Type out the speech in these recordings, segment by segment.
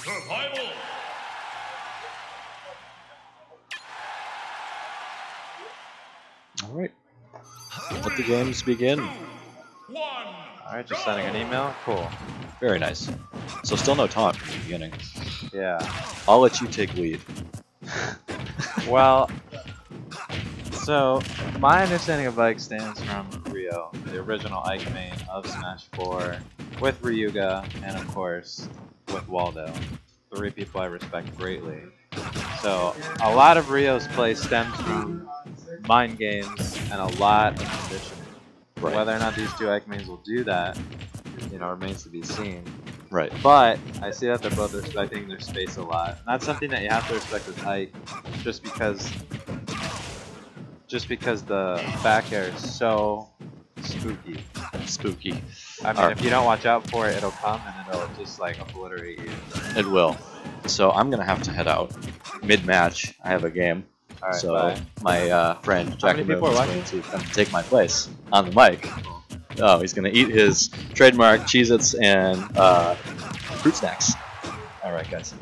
Survival. All right. Let the games begin. 2, 1. Alright, just sending an email. Cool. Very nice. So still no taunt from the beginning. Yeah. I'll let you take lead. Well, so my understanding of Ike stands from Rio, the original Ike main of Smash 4, with Ryuga, and of course with Waldo. 3 people I respect greatly. So a lot of Rio's play stems from mind games and a lot of conditioning. Right. Whether or not these 2 Ike mains will do that, you know, remains to be seen. Right. But I see that they're both respecting their space a lot. And that's something that you have to respect with Ike, just because the back air is so spooky. Spooky. I mean, if you don't watch out for it, it'll come and it'll just like obliterate you. It will. So I'm gonna have to head out mid-match. I have a game. All right, So bye. my friend How many Jack people are is watching? going to come take my place on the mic. Oh, he's gonna eat his trademark Cheez-Its and fruit snacks. All right, guys.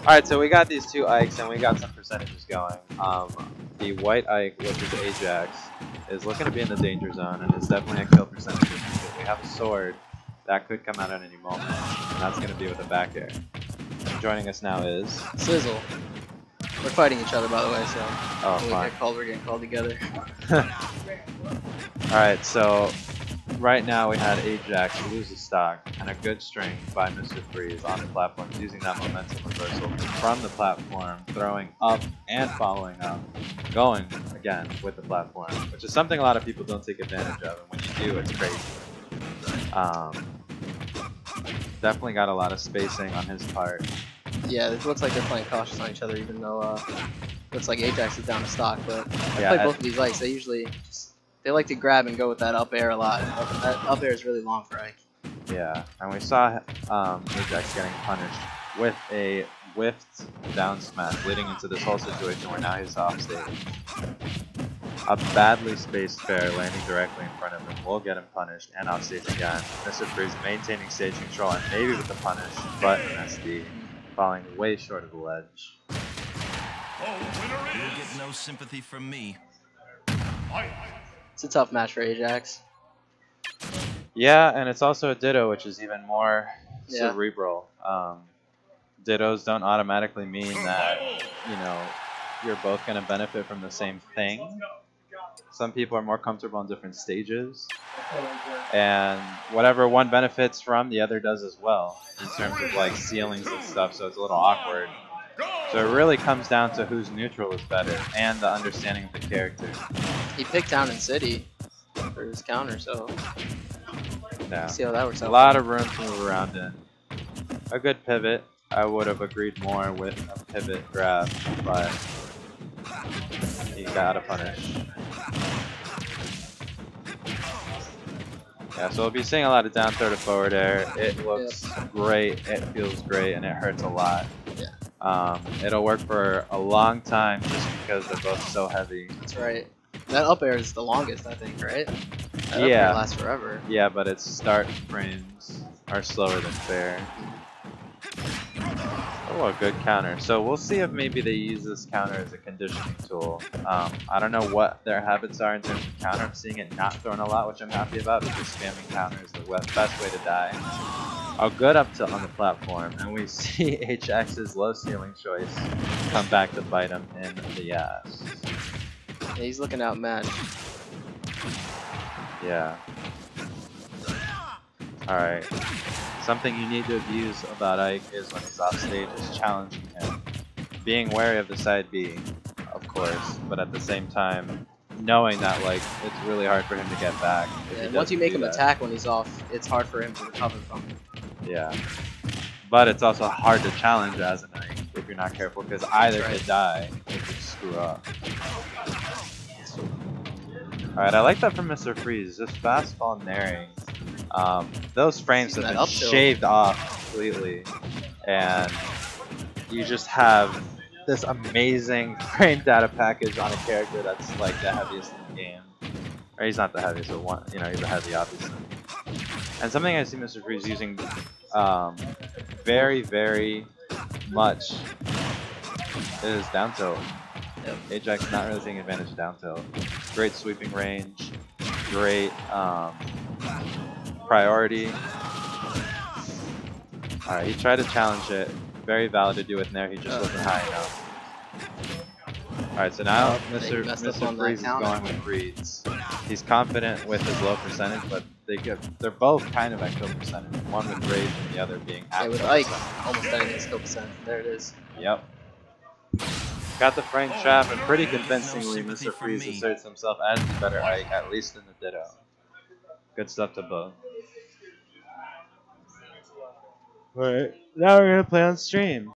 Alright, so we got these 2 Ikes and we got some percentages going. The white Ike, which is AJAX, is looking to be in the danger zone and is definitely a kill percentage. Because we have a sword that could come out at any moment, and that's going to be with a back air. And joining us now is... Sizzle. We're fighting each other, by the way, so Oh, when we fine. get called, we're getting called together. Alright, so right now we had AJAX lose a stock and a good string by Mr. Freeze on the platform, using that momentum reversal from the platform, throwing up and following up, going again with the platform, which is something a lot of people don't take advantage of, and when you do, it's crazy. Definitely got a lot of spacing on his part. Yeah, it looks like they're playing cautious on each other, even though looks like AJAX is down to stock. But I Yeah, play both of these Ikes. They usually they like to grab and go with that up air a lot. That up air is really long for Ike. Yeah, and we saw AJAX getting punished with a whiffed down smash, leading into this whole situation where now he's off stage. A badly spaced fair landing directly in front of him will get him punished and off stage again. Mr. Freeze maintaining stage control and maybe with the punish, but SD falling way short of the ledge. You'll get no sympathy from me. It's a tough match for AJAX. Yeah, and it's also a Ditto, which is even more Yeah. cerebral. Dittos don't automatically mean that, you know, you're both going to benefit from the same thing. Some people are more comfortable on different stages, and whatever one benefits from, the other does as well, in terms of like ceilings and stuff, so it's a little awkward. So it really comes down to whose neutral is better, and the understanding of the character. He picked Town and City for his counter, so Yeah. see how that works out. A lot of room to move around in. A good pivot. I would have agreed more with a pivot grab, but he got a punish. Yeah, so we'll be seeing a lot of down throw to forward air. It looks great, it feels great, and it hurts a lot. Yeah. It'll work for a long time just because they're both so heavy. That's right. That up air is the longest, I think, right? That up air Yeah. lasts forever. Yeah, but its start frames are slower than fair. Oh, a good counter. So we'll see if maybe they use this counter as a conditioning tool. I don't know what their habits are in terms of counter. I'm seeing it not thrown a lot, which I'm happy about, because spamming counter is the best way to die. A good up tilt on the platform, and we see AJAX's low ceiling choice come back to bite him in the ass. Yeah, he's looking outmatched. Yeah. Alright. Something you need to abuse about Ike is when he's off stage is challenging him. Being wary of the side B, of course, but at the same time, knowing that like it's really hard for him to get back. If he And once you doesn't make do him that. attack when he's off, it's hard for him to recover from it. Yeah. But it's also hard to challenge as an Ike if you're not careful, because either That's right. could die or could screw up. Alright, I like that from Mr. Freeze, just fast fall nairing. Those frames have That been up tilt. shaved off completely, and you just have this amazing frame data package on a character that's like the heaviest in the game. Or he's not the heaviest, but one, you know, he's a heavy obviously. And something I see Mr. Freeze using very, very much is down tilt. Yep. AJAX not really taking advantage of down tilt. Great sweeping range, great priority. Alright, he tried to challenge it. Very valid to do with Nair, he just wasn't high enough. Alright, so now Mr. Freeze is going with reads. He's confident with his low percentage, but they're both kind of at kill percentage. One with rage and the other being at with kill Ike, percentage. almost dying in skill percent. There it is. Yep. Got the frame trap, and pretty convincingly Mr. Freeze asserts himself as the better Ike, at least in the Ditto. Good stuff to both. Alright, now we're gonna play on stream.